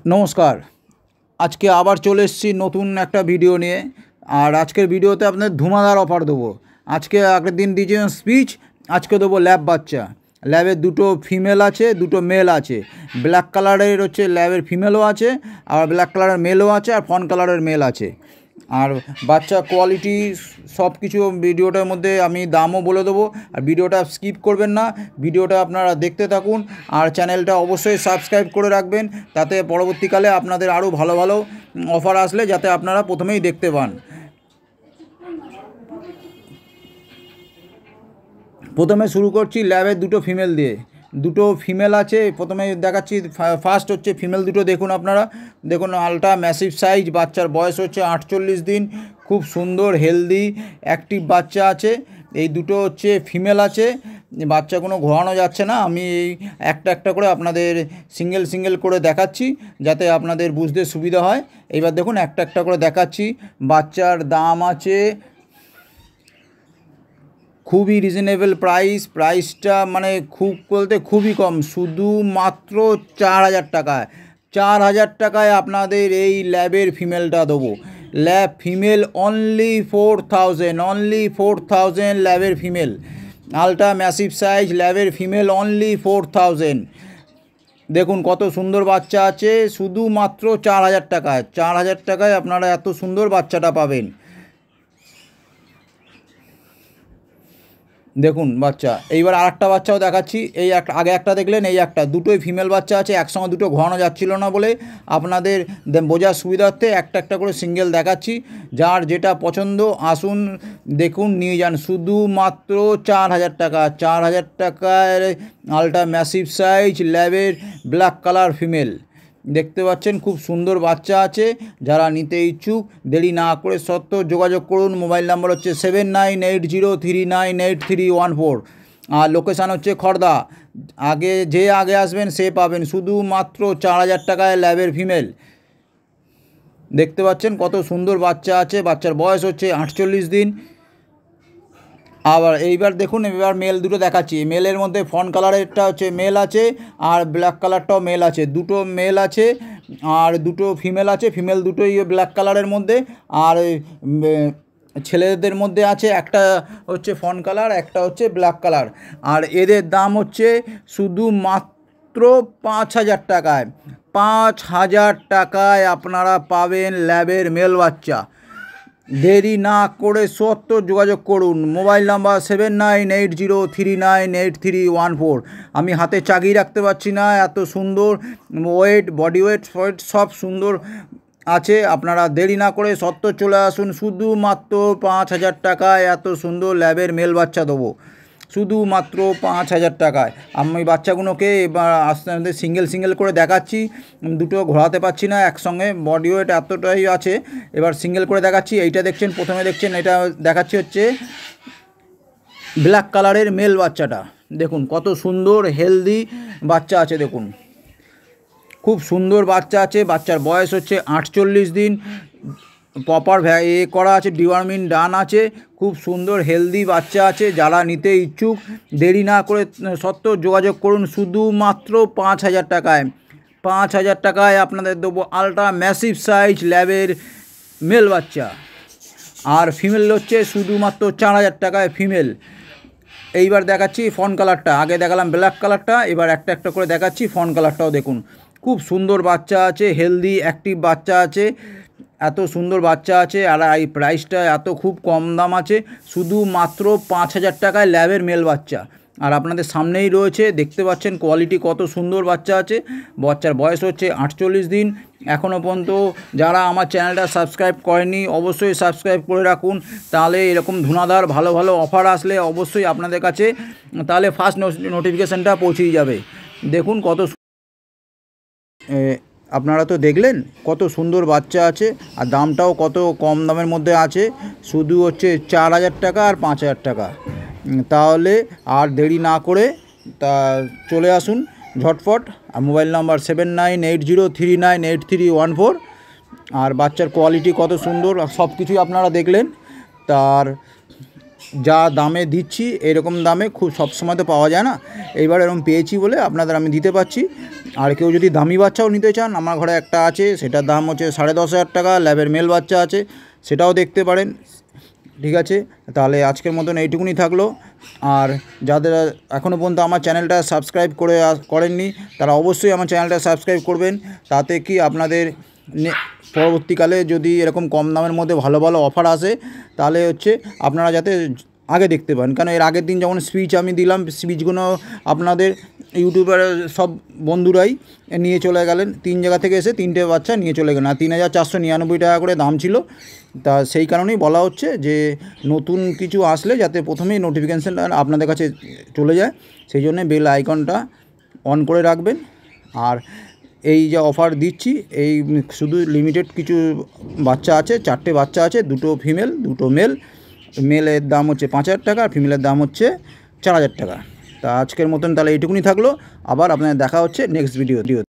নমস্কার। আজকে আবার চলে এসেছি নতুন একটা ভিডিও নিয়ে। আর আজকের ভিডিওতে আপনাদের ধুমাদার অফার দেবো। আজকে আগের দিন দিয়েছিলাম স্পিচ, আজকে দেবো ল্যাব বাচ্চা। ল্যাবের দুটো ফিমেল আছে, দুটো মেল আছে। ব্ল্যাক কালারের হচ্ছে ল্যাবের ফিমেলও আছে, আর ব্ল্যাক কালারের মেলও আছে, আর ফন কালারের মেল আছে। আর বাচ্চা কোয়ালিটি সব কিছু ভিডিওটার মধ্যে আমি দামও বলে দেবো। আর ভিডিওটা স্কিপ করবেন না, ভিডিওটা আপনারা দেখতে থাকুন। আর চ্যানেলটা অবশ্যই সাবস্ক্রাইব করে রাখবেন, তাতে পরবর্তীকালে আপনাদের আরও ভালো ভালো অফার আসলে যাতে আপনারা প্রথমেই দেখতে পান। প্রথমে শুরু করছি ল্যাবের দুটো ফিমেল দিয়ে। দুটো ফিমেল আছে, প্রথমে দেখাচ্ছি। ফার্স্ট হচ্ছে ফিমেল দুটো, দেখুন আপনারা, দেখুন আলট্রা ম্যাসিভ সাইজ। বাচ্চার বয়স হচ্ছে 48 দিন। খুব সুন্দর হেলদি অ্যাক্টিভ বাচ্চা আছে। এই দুটো হচ্ছে ফিমেল আছে, বাচ্চা কোনো ঘোরানো যাচ্ছে না। আমি এই একটা একটা করে আপনাদের সিঙ্গেল সিঙ্গেল করে দেখাচ্ছি যাতে আপনাদের বুঝতে সুবিধা হয়। এইবার দেখুন একটা একটা করে দেখাচ্ছি। বাচ্চার দাম আছে খুবই রিজনেবল প্রাইসটা মানে খুব বলতে খুবই কম, শুধুমাত্র 4000 টাকায়। 4000 টাকায় আপনাদের এই ল্যাবের ফিমেলটা দেবো। ল্যাব ফিমেল অনলি 4000 ল্যাবের ফিমেল। আলট্রা ম্যাসিভ সাইজ ল্যাবের ফিমেল অনলি 4000। দেখুন কত সুন্দর বাচ্চা আছে, শুধুমাত্র 4000 টাকায়। 4000 টাকায় আপনারা এত সুন্দর বাচ্চাটা পাবেন। দেখুন বাচ্চা, এইবার আর একটা বাচ্চাও দেখাচ্ছি। এই আগে একটা দেখলেন, এই একটা, দুটোই ফিমেল বাচ্চা আছে। একসঙ্গে দুটো ঘোরানো যাচ্ছিল না বলে আপনাদের বোঝার সুবিধার্থে একটা একটা করে সিঙ্গেল দেখাচ্ছি। যার যেটা পছন্দ আসুন দেখুন, নিয়ে যান। শুধুমাত্র 4000 টাকা। 4000 টাকায় আলট্রা ম্যাসিভ সাইজ ল্যাবের ব্ল্যাক কালার ফিমেল দেখতে পাচ্ছেন। খুব সুন্দর বাচ্চা আছে। যারা নিতে ইচ্ছুক দেরি না করে সত্ত্বর যোগাযোগ করুন। মোবাইল নাম্বার হচ্ছে 7980398314। আর লোকেশান হচ্ছে খড়দা। আগে আসবেন সে পাবেন। শুধুমাত্র 4000 টাকায় ল্যাবের ফিমেল দেখতে পাচ্ছেন। কত সুন্দর বাচ্চা আছে। বাচ্চার বয়স হচ্ছে 48 দিন। আবার এইবার দেখুন, এবার মেল দুটো দেখাচ্ছি। মেলের মধ্যে ফন কালারেরটা হচ্ছে মেল আছে, আর ব্ল্যাক কালারটাও মেল আছে। দুটো মেল আছে আর দুটো ফিমেল আছে। ফিমেল দুটোই ব্ল্যাক কালারের মধ্যে। আর ছেলেদের মধ্যে আছে একটা হচ্ছে ফন কালার, একটা হচ্ছে ব্ল্যাক কালার। আর এদের দাম হচ্ছে শুধুমাত্র 5000 টাকায়। 5000 টাকায় আপনারা পাবেন ল্যাবের মেল বাচ্চা। দেরি না করে সত্ত্বর যোগাযোগ করুন। Mobile number 7980398314। আমি হাতে চাগিয়ে রাখতে পারছি না, এত সুন্দর ওয়েট, বডি ওয়েট সব সুন্দর আছে। আপনারা দেরি না করে সত্ত্বর চলে আসুন। শুধুমাত্র 5000 টাকায় এত সুন্দর ল্যাবের মেল বাচ্চা দেবো। শুধুমাত্র 5000 টাকায়। আমি বাচ্চাগুলোকে এবার আস্তে আস্তে সিঙ্গেল করে দেখাচ্ছি, দুটো ঘোরাতে পারছি না একসঙ্গে, বডি ওয়েট এতটাই আছে। এবার সিঙ্গেল করে দেখাচ্ছি। এইটা দেখছেন, প্রথমে দেখছেন, এটা দেখাচ্ছি হচ্ছে ব্ল্যাক কালারের মেল বাচ্চাটা। দেখুন কত সুন্দর হেলদি বাচ্চা আছে। দেখুন খুব সুন্দর বাচ্চা আছে। বাচ্চার বয়স হচ্ছে 48 দিন। প্রপার করা আছে, ডিওয়ার্মিং ডান আছে। খুব সুন্দর হেলদি বাচ্চা আছে। যারা নিতে ইচ্ছুক দেরি না করে সত্ত্বর যোগাযোগ করুন। শুধুমাত্র 5000 টাকায়। 5000 টাকায় আপনাদের দেবো আলট্রা ম্যাসিভ সাইজ ল্যাবের মেল বাচ্চা। আর ফিমেল হচ্ছে শুধুমাত্র 4000 টাকায় ফিমেল। এইবার দেখাচ্ছি ফন কালারটা। আগে দেখালাম ব্ল্যাক কালারটা, এবার একটা একটা করে দেখাচ্ছি ফন কালারটাও। দেখুন খুব সুন্দর বাচ্চা আছে, হেলদি অ্যাক্টিভ বাচ্চা আছে। এত সুন্দর বাচ্চা আছে। আর এই প্রাইসটা এত খুব কম দাম আছে, শুধুমাত্র 5000 টাকায় ল্যাবের মেল বাচ্চা। আর আপনাদের সামনেই রয়েছে, দেখতে পাচ্ছেন কোয়ালিটি কত সুন্দর বাচ্চা আছে। বাচ্চার বয়স হচ্ছে 48 দিন। এখনও পর্যন্ত যারা আমার চ্যানেলটা সাবস্ক্রাইব করেনি অবশ্যই সাবস্ক্রাইব করে রাখুন, তাহলে এরকম ধুনাদার ভালো ভালো অফার আসলে অবশ্যই আপনাদের কাছে তাহলে ফার্স্ট নোটিফিকেশানটা পৌঁছেই যাবে। দেখুন কত আপনারা তো দেখলেন কত সুন্দর বাচ্চা আছে। আর দামটাও কত কম দামের মধ্যে আছে, শুধু হচ্ছে 4000 টাকা আর 5000 টাকা। তাহলে আর দেরি না করে তা চলে আসুন ঝটফট। আর মোবাইল নাম্বার 7980398314। আর বাচ্চার কোয়ালিটি কত সুন্দর সব কিছুই আপনারা দেখলেন। তার যা দামে দিচ্ছি এরকম দামে খুব সবসময় তো পাওয়া যায় না, এইবার এরকম পেয়েছি বলে আপনাদের আমি দিতে পারছি। আর কেউ যদি দামি বাচ্চাও নিতে চান, আমার ঘরে একটা আছে, সেটার দাম হচ্ছে 10,500 টাকা। ল্যাবের মেল বাচ্চা আছে, সেটাও দেখতে পারেন। ঠিক আছে, তাহলে আজকের মতন এইটুকুনি থাকলো। আর যাদের এখনও পর্যন্ত আমার চ্যানেলটা সাবস্ক্রাইব করেননি, তারা অবশ্যই আমার চ্যানেলটা সাবস্ক্রাইব করবেন। তাতে কি আপনাদের পরবর্তীকালে যদি এরকম কম দামের মধ্যে ভালো ভালো অফার আসে, তাহলে হচ্ছে আপনারা যাতে আগে দেখতে পান। কারণ এর আগের দিন যখন স্পিচ আমি দিলাম, স্পিচগুলো আপনাদের ইউটিউবের সব বন্ধুরাই নিয়ে চলে গেলেন। 3 জায়গা থেকে এসে 3টে বাচ্চা নিয়ে চলে গেলেন, আর 3,499 টাকা করে দাম ছিল। তা সেই কারণেই বলা হচ্ছে যে নতুন কিছু আসলে যাতে প্রথমেই নোটিফিকেশানটা আপনাদের কাছে চলে যায়, সেই জন্যে বেল আইকনটা অন করে রাখবেন। আর এই যে অফার দিচ্ছি, এই শুধু লিমিটেড কিছু বাচ্চা আছে, 4টে বাচ্চা আছে, 2টো ফিমেল 2টো মেল। মেলের দাম হচ্ছে 5,000 টাকা, আর ফিমেলের দাম হচ্ছে 4,000 টাকা। তা আজকের মতন তাহলে এইটুকুনি থাকলো। আবার আপনাদের দেখা হচ্ছে নেক্সট ভিডিও।